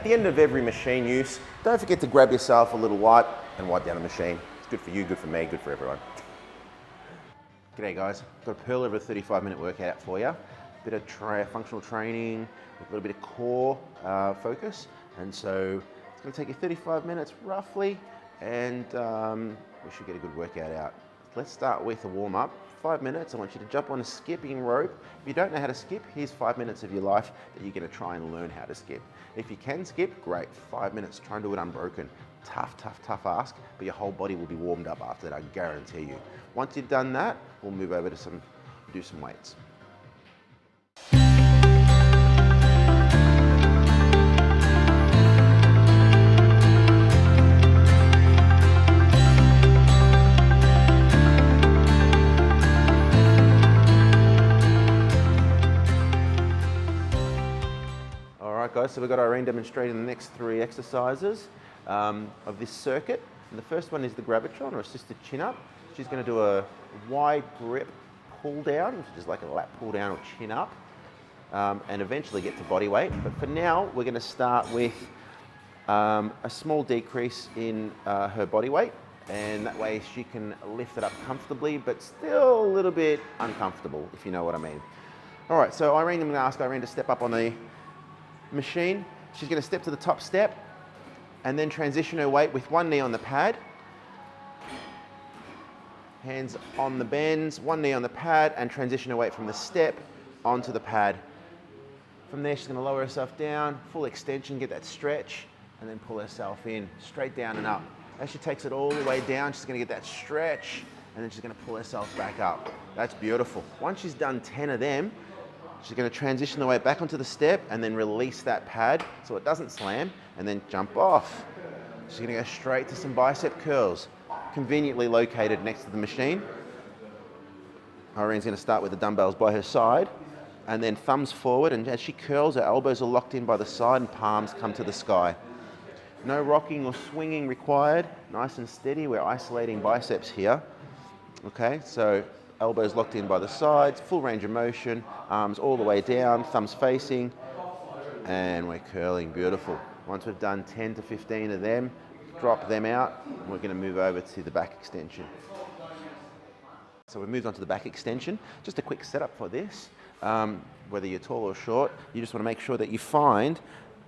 At the end of every machine use, don't forget to grab yourself a little wipe and wipe down the machine. It's good for you, good for me, good for everyone. G'day guys, got a pearl over a 35-minute workout for you. Bit of functional training, with a little bit of core focus. And so it's gonna take you 35 minutes roughly, and we should get a good workout out. Let's start with a warm up. 5 minutes, I want you to jump on a skipping rope. If you don't know how to skip, here's 5 minutes of your life that you're gonna try and learn how to skip. If you can skip, great, 5 minutes, try and do it unbroken. Tough, tough, tough ask, but your whole body will be warmed up after that, I guarantee you. Once you've done that, we'll move over to do some weights. Guys, so we've got Irene demonstrating the next 3 exercises of this circuit. And the first one is the Gravitron, or assisted chin up. She's going to do a wide grip pull down, which is like a lat pull down or chin up, and eventually get to body weight. But for now, we're going to start with a small decrease in her body weight, and that way she can lift it up comfortably, but still a little bit uncomfortable, if you know what I mean. All right, so Irene, I'm going to ask Irene to step up on the machine. She's going to step to the top step and then transition her weight with one knee on the pad, hands on the bends, one knee on the pad, and transition her weight from the step onto the pad. From there, she's going to lower herself down, full extension, get that stretch, and then pull herself in, straight down and up. As she takes it all the way down, she's going to get that stretch, and then she's going to pull herself back up. That's beautiful. Once she's done 10 of them, she's going to transition the weight back onto the step and then release that pad so it doesn't slam, and then jump off. She's going to go straight to some bicep curls, conveniently located next to the machine. Irene's going to start with the dumbbells by her side, and then thumbs forward, and as she curls, her elbows are locked in by the side and palms come to the sky. No rocking or swinging required, nice and steady. We're isolating biceps here. Okay, so elbows locked in by the sides, full range of motion, arms all the way down, thumbs facing, and we're curling, beautiful. Once we've done 10 to 15 of them, drop them out, and we're gonna move over to the back extension. So we've moved on to the back extension. Just a quick setup for this. Whether you're tall or short, you just wanna make sure that you find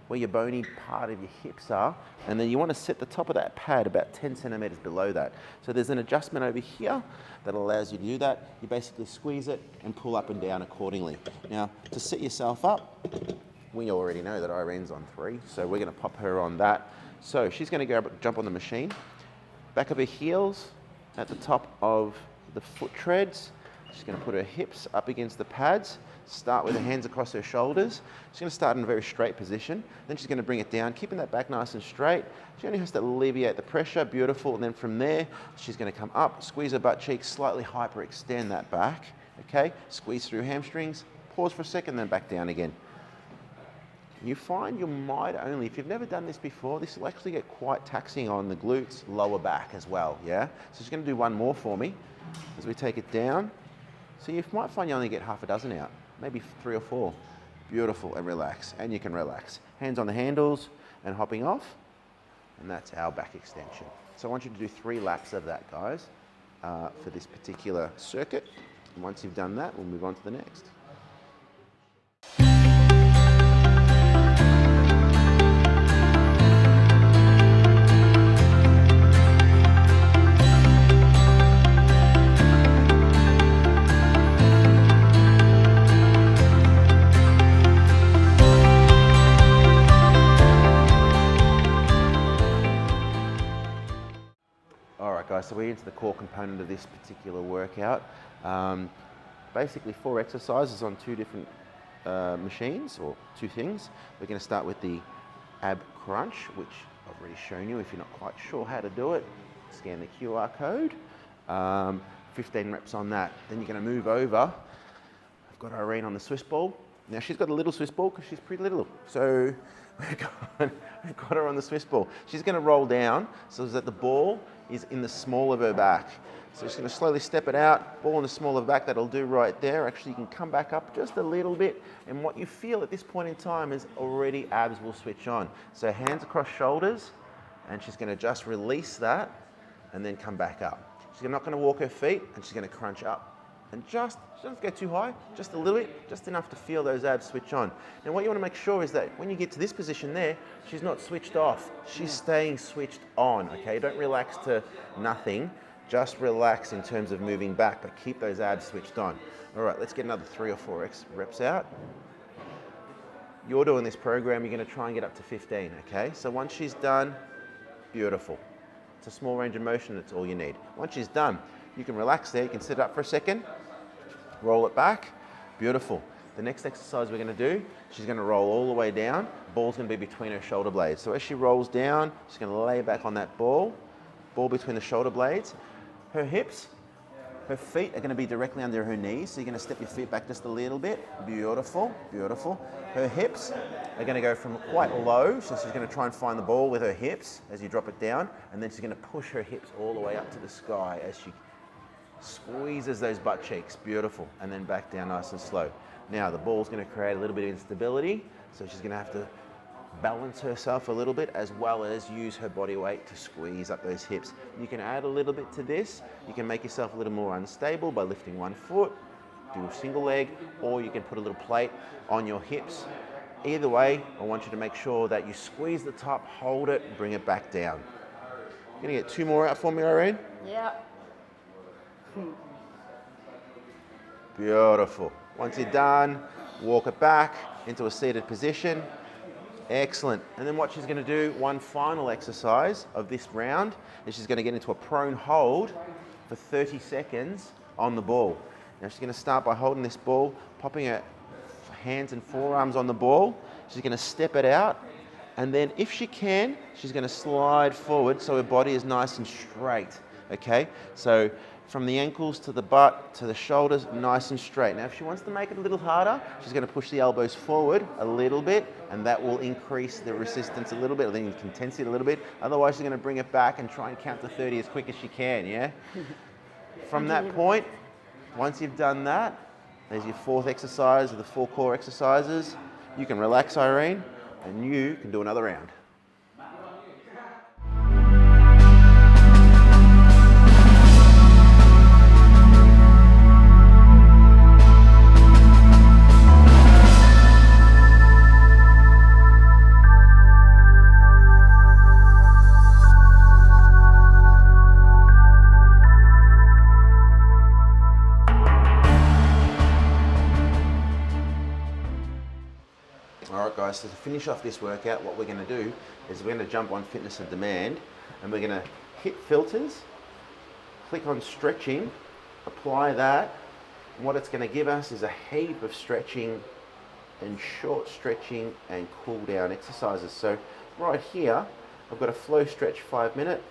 where your bony part of your hips are, and then you want to set the top of that pad about 10 centimeters below that. So there's an adjustment over here that allows you to do that. You basically squeeze it and pull up and down accordingly. Now, to set yourself up, we already know that Irene's on 3, so we're going to pop her on that. So she's going to go jump on the machine, back of her heels at the top of the foot treads. She's going to put her hips up against the pads, start with her hands across her shoulders. She's going to start in a very straight position. Then she's going to bring it down, keeping that back nice and straight. She only has to alleviate the pressure, beautiful. And then from there, she's going to come up, squeeze her butt cheeks, slightly hyperextend that back. Okay, squeeze through hamstrings, pause for a second, then back down again. You find you might only, if you've never done this before, this will actually get quite taxing on the glutes, lower back as well, yeah? So she's going to do one more for me as we take it down. So you might find you only get half a dozen out, maybe 3 or 4. Beautiful, and relax, and you can relax. Hands on the handles and hopping off, and that's our back extension. So I want you to do 3 laps of that, guys, for this particular circuit. And once you've done that, we'll move on to the next. So we're into the core component of this particular workout. Basically 4 exercises on 2 different machines, or 2 things. We're going to start with the ab crunch, which I've already shown you. If you're not quite sure how to do it, scan the QR code. 15 reps on that. Then you're going to move over. I've got Irene on the Swiss ball. Now she's got a little Swiss ball because she's pretty little. So we've got her on the Swiss ball. She's going to roll down so that the ball is in the small of her back. So just going to slowly step it out, ball in the small of the back, that'll do right there. Actually, you can come back up just a little bit, and what you feel at this point in time is already abs will switch on. So hands across shoulders, and she's going to just release that, and then come back up. She's not going to walk her feet, and she's going to crunch up. And she doesn't have to go too high, just a little bit, just enough to feel those abs switch on. Now what you want to make sure is that when you get to this position there, she's not switched off, she's staying switched on, okay? Don't relax to nothing, just relax in terms of moving back, but keep those abs switched on. All right, let's get another 3 or 4 reps out. You're doing this program, you're going to try and get up to 15, okay? So once she's done, beautiful. It's a small range of motion, that's all you need. Once she's done, you can relax there, you can sit up for a second, roll it back, beautiful. The next exercise we're going to do, she's going to roll all the way down, ball's going to be between her shoulder blades. So as she rolls down, she's going to lay back on that ball between the shoulder blades. Her hips, her feet are going to be directly under her knees, so you're going to step your feet back just a little bit, beautiful, beautiful. Her hips are going to go from quite low, so she's going to try and find the ball with her hips as you drop it down, and then she's going to push her hips all the way up to the sky as she squeezes those butt cheeks, beautiful, and then back down nice and slow. Now the ball's going to create a little bit of instability, so she's going to have to balance herself a little bit as well as use her body weight to squeeze up those hips. You can add a little bit to this, you can make yourself a little more unstable by lifting one foot, do a single leg, or you can put a little plate on your hips. Either way, I want you to make sure that you squeeze the top, hold it, bring it back down. You're going to get 2 more out for me, Irene? Yeah. Beautiful. Once you're done, walk it back into a seated position. Excellent. And then what she's going to do, one final exercise of this round, is she's going to get into a prone hold for 30 seconds on the ball. Now she's going to start by holding this ball, popping her hands and forearms on the ball. She's going to step it out, and then if she can, she's going to slide forward so her body is nice and straight. Okay? So from the ankles to the butt to the shoulders, nice and straight. Now if she wants to make it a little harder, she's going to push the elbows forward a little bit, and that will increase the resistance a little bit, or the intensity a little bit. Otherwise she's going to bring it back and try and count to 30 as quick as she can, yeah? From that point, once you've done that, there's your 4th exercise of the 4 core exercises. You can relax, Irene, and you can do another round. Alright guys, so to finish off this workout, what we're going to do is we're going to jump on Fitness on Demand, and we're going to hit filters, click on stretching, apply that, and what it's going to give us is a heap of stretching and short stretching and cool down exercises. So right here, I've got a flow stretch 5 minute,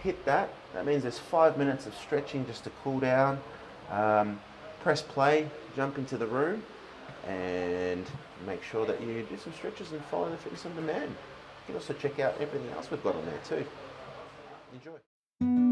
hit that, that means there's 5 minutes of stretching just to cool down. Press play, jump into the room, and make sure that you do some stretches and follow the Fitness on Demand. You can also check out everything else we've got on there too. Enjoy.